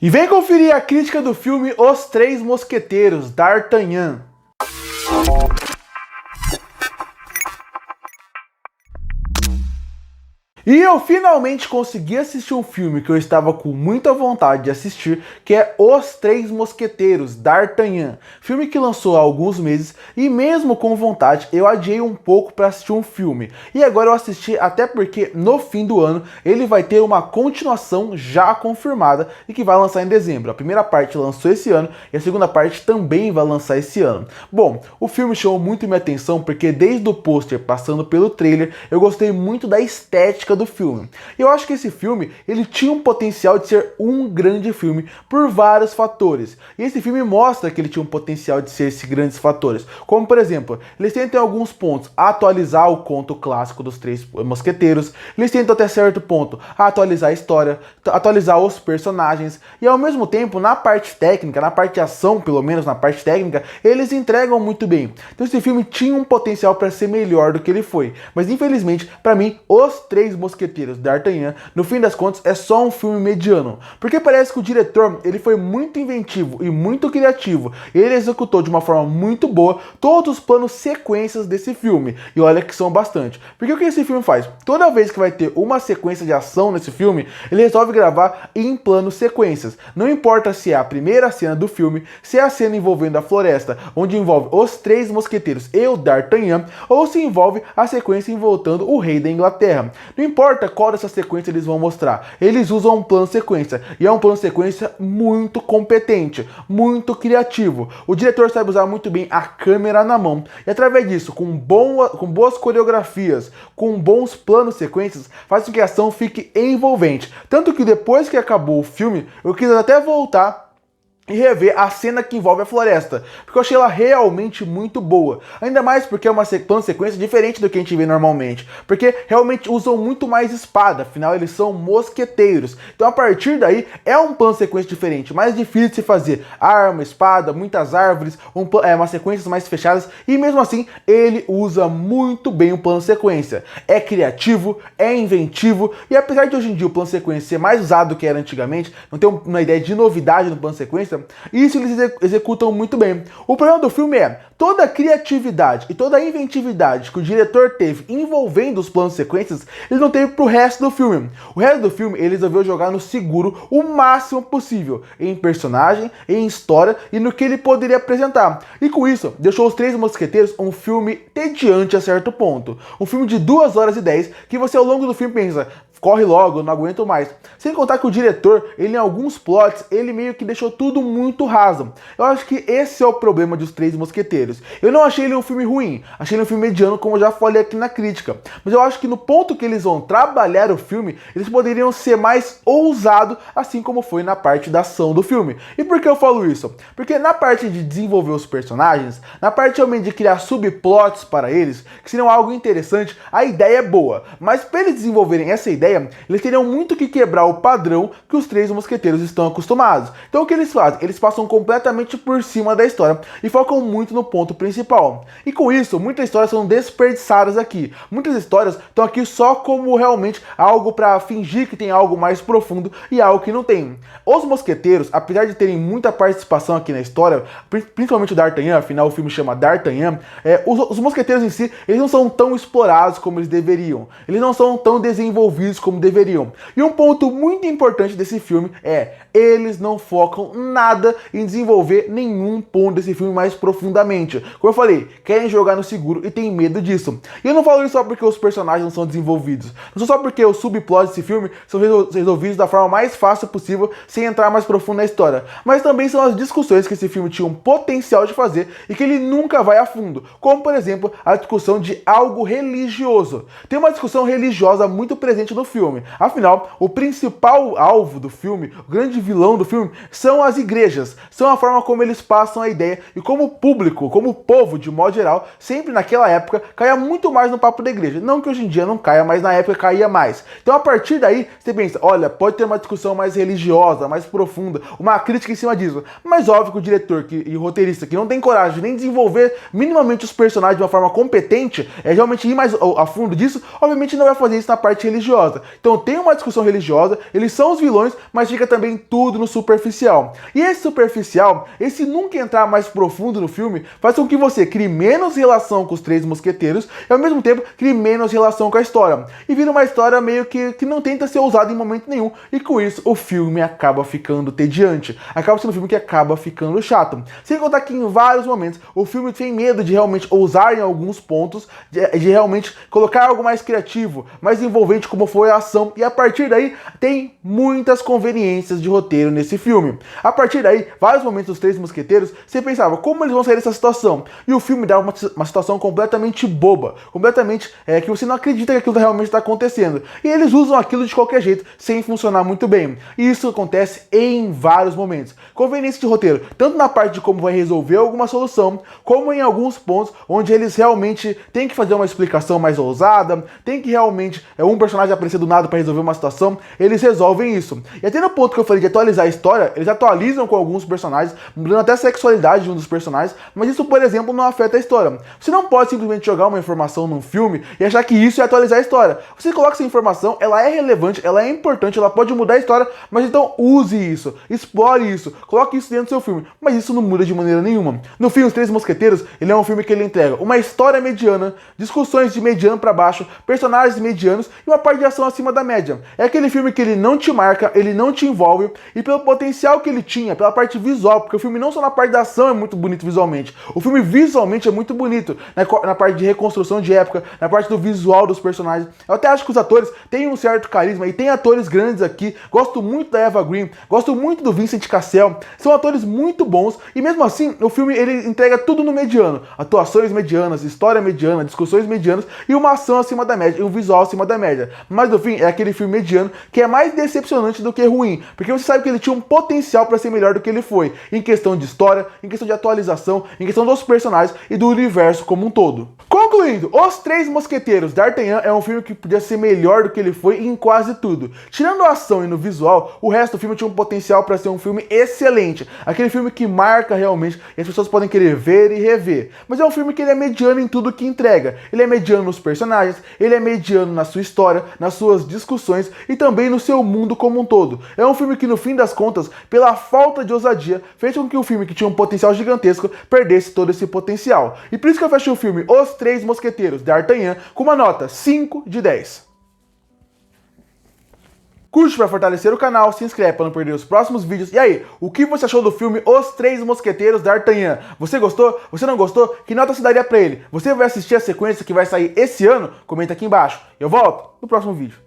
E vem conferir a crítica do filme Os Três Mosqueteiros, D'Artagnan. E eu finalmente consegui assistir um filme que eu estava com muita vontade de assistir, que é Os Três Mosqueteiros, D'Artagnan. Filme que lançou há alguns meses e mesmo com vontade eu adiei um pouco para assistir um filme. E agora eu assisti até porque no fim do ano ele vai ter uma continuação já confirmada e que vai lançar em dezembro. A primeira parte lançou esse ano e a segunda parte também vai lançar esse ano. Bom, o filme chamou muito minha atenção porque desde o pôster passando pelo trailer eu gostei muito da estética do filme. Eu acho que esse filme ele tinha um potencial de ser um grande filme por vários fatores. E esse filme mostra que ele tinha um potencial de ser esses grandes fatores. Como por exemplo, eles tentam em alguns pontos atualizar o conto clássico dos Três Mosqueteiros. Eles tentam até certo ponto atualizar a história, atualizar os personagens. E ao mesmo tempo, na parte técnica, na parte de ação, pelo menos na parte técnica, eles entregam muito bem. Então esse filme tinha um potencial para ser melhor do que ele foi. Mas infelizmente, para mim, Os Três Mosqueteiros, D'Artagnan, no fim das contas, é só um filme mediano. Porque parece que o diretor ele foi muito inventivo e muito criativo. Ele executou de uma forma muito boa todos os planos sequências desse filme. E olha que são bastante. Porque o que esse filme faz? Toda vez que vai ter uma sequência de ação nesse filme, ele resolve gravar em planos sequências. Não importa se é a primeira cena do filme, se é a cena envolvendo a floresta, onde envolve os Três Mosqueteiros e o D'Artagnan, ou se envolve a sequência envolvendo o rei da Inglaterra. Não importa qual dessa sequência eles vão mostrar, eles usam um plano sequência, e é um plano sequência muito competente, muito criativo. O diretor sabe usar muito bem a câmera na mão, e através disso, com boas coreografias, com bons planos sequências, faz com que a ação fique envolvente. Tanto que depois que acabou o filme, eu quis até voltar e rever a cena que envolve a floresta, porque eu achei ela realmente muito boa, ainda mais porque é uma plano sequência diferente do que a gente vê normalmente, porque realmente usam muito mais espada, afinal eles são mosqueteiros, então a partir daí é um plano sequência diferente, mais difícil de se fazer, arma, espada, muitas árvores, umas sequências mais fechadas, e mesmo assim ele usa muito bem o plano sequência, é criativo, é inventivo, e apesar de hoje em dia o plano sequência ser mais usado do que era antigamente, não ter uma ideia de novidade no plano sequência, isso eles executam muito bem. O problema do filme é toda a criatividade e toda a inventividade que o diretor teve envolvendo os planos sequências, ele não teve pro resto do filme. O resto do filme ele resolveu jogar no seguro o máximo possível, em personagem, em história e no que ele poderia apresentar. E com isso, deixou Os Três Mosqueteiros um filme tediante a certo ponto. Um filme de 2 horas e 10 que você ao longo do filme pensa, corre logo, não aguento mais. Sem contar que o diretor, ele em alguns plots, ele meio que deixou tudo muito raso. Eu acho que esse é o problema dos Três Mosqueteiros. Eu não achei ele um filme ruim, achei ele um filme mediano, como eu já falei aqui na crítica. Mas eu acho que no ponto que eles vão trabalhar o filme, eles poderiam ser mais ousados, assim como foi na parte da ação do filme. E por que eu falo isso? Porque na parte de desenvolver os personagens, na parte realmente de criar subplots para eles, que seriam algo interessante, a ideia é boa. Mas para eles desenvolverem essa ideia, eles teriam muito que quebrar o padrão que os Três Mosqueteiros estão acostumados. Então o que eles fazem? Eles passam completamente por cima da história e focam muito no ponto principal. E com isso, muitas histórias são desperdiçadas aqui. Muitas histórias estão aqui só como realmente algo para fingir que tem algo mais profundo e algo que não tem. Os Mosqueteiros, apesar de terem muita participação aqui na história, principalmente o D'Artagnan, afinal o filme chama D'Artagnan, os Mosqueteiros em si, eles não são tão explorados como eles deveriam. Eles não são tão desenvolvidos como deveriam. E um ponto muito importante desse filme é, eles não focam nada em desenvolver nenhum ponto desse filme mais profundamente. Como eu falei, querem jogar no seguro e tem medo disso. E eu não falo isso só porque os personagens não são desenvolvidos. Não só porque os subplots desse filme são resolvidos da forma mais fácil possível, sem entrar mais profundo na história. Mas também são as discussões que esse filme tinha um potencial de fazer e que ele nunca vai a fundo. Como, por exemplo, a discussão de algo religioso. Tem uma discussão religiosa muito presente no filme. Afinal, o principal alvo do filme, o grande vilão do filme, são as igrejas. São a forma como eles passam a ideia e como o público, como o povo, de modo geral, sempre naquela época, caia muito mais no papo da igreja. Não que hoje em dia não caia, mas na época caía mais. Então, a partir daí, você pensa, olha, pode ter uma discussão mais religiosa, mais profunda, uma crítica em cima disso. Mas óbvio que o diretor e o roteirista que não tem coragem nem de desenvolver minimamente os personagens de uma forma competente, realmente ir mais a fundo disso, obviamente não vai fazer isso na parte religiosa. religiosa. Então tem uma discussão religiosa, eles são os vilões, mas fica também tudo no superficial. E esse superficial, esse nunca entrar mais profundo no filme, faz com que você crie menos relação com os Três Mosqueteiros e ao mesmo tempo crie menos relação com a história. E vira uma história meio que não tenta ser usada em momento nenhum. E com isso o filme acaba ficando tediante. Acaba sendo um filme que acaba ficando chato. Sem contar que em vários momentos o filme tem medo de realmente ousar em alguns pontos, de realmente colocar algo mais criativo, mais envolvente como foi a ação. E a partir daí tem muitas conveniências de roteiro nesse filme. A partir daí, vários momentos dos Três Mosqueteiros, você pensava como eles vão sair dessa situação. E o filme dá uma situação completamente boba, completamente que você não acredita que aquilo realmente está acontecendo. E eles usam aquilo de qualquer jeito, sem funcionar muito bem. E isso acontece em vários momentos. Conveniência de roteiro, tanto na parte de como vai resolver alguma solução, como em alguns pontos onde eles realmente têm que fazer uma explicação mais ousada, tem que realmente um personagem aparecer do nada para resolver uma situação, eles resolvem isso. E até no ponto que eu falei de atualizar a história, eles atualizam com alguns personagens, mudando até a sexualidade de um dos personagens, mas isso, por exemplo, não afeta a história. Você não pode simplesmente jogar uma informação num filme e achar que isso é atualizar a história. Você coloca essa informação, ela é relevante, ela é importante, ela pode mudar a história, mas então use isso, explore isso, coloque isso dentro do seu filme. Mas isso não muda de maneira nenhuma. No fim, Os Três Mosqueteiros, ele é um filme que ele entrega uma história mediana, discussões de mediano para baixo, personagens medianos e uma parte de ação acima da média. É aquele filme que ele não te marca, ele não te envolve, e pelo potencial que ele tinha, pela parte visual, porque o filme não só na parte da ação é muito bonito visualmente, o filme visualmente é muito bonito, na parte de reconstrução de época, na parte do visual dos personagens. Eu até acho que os atores têm um certo carisma, e tem atores grandes aqui. Gosto muito da Eva Green, gosto muito do Vincent Cassel, são atores muito bons, e mesmo assim, o filme ele entrega tudo no mediano, atuações medianas, história mediana, discussões medianas, e uma ação acima da média, e um visual acima da média. Mas no fim, é aquele filme mediano que é mais decepcionante do que ruim, porque você sabe que ele tinha um potencial para ser melhor do que ele foi, em questão de história, em questão de atualização, em questão dos personagens e do universo como um todo. Concluindo, Os Três Mosqueteiros, D'Artagnan é um filme que podia ser melhor do que ele foi em quase tudo. Tirando a ação e no visual, o resto do filme tinha um potencial para ser um filme excelente, aquele filme que marca realmente e as pessoas podem querer ver e rever. Mas é um filme que ele é mediano em tudo que entrega. Ele é mediano nos personagens, ele é mediano na sua história, nas suas discussões e também no seu mundo como um todo. É um filme que, no fim das contas, pela falta de ousadia, fez com que o filme que tinha um potencial gigantesco perdesse todo esse potencial. E por isso que eu fechei o filme Os Três Mosqueteiros, D'Artagnan, com uma nota 5 de 10. Curte para fortalecer o canal, se inscreve para não perder os próximos vídeos. E aí, o que você achou do filme Os Três Mosqueteiros, D'Artagnan? Você gostou? Você não gostou? Que nota você daria para ele? Você vai assistir a sequência que vai sair esse ano? Comenta aqui embaixo. Eu volto no próximo vídeo.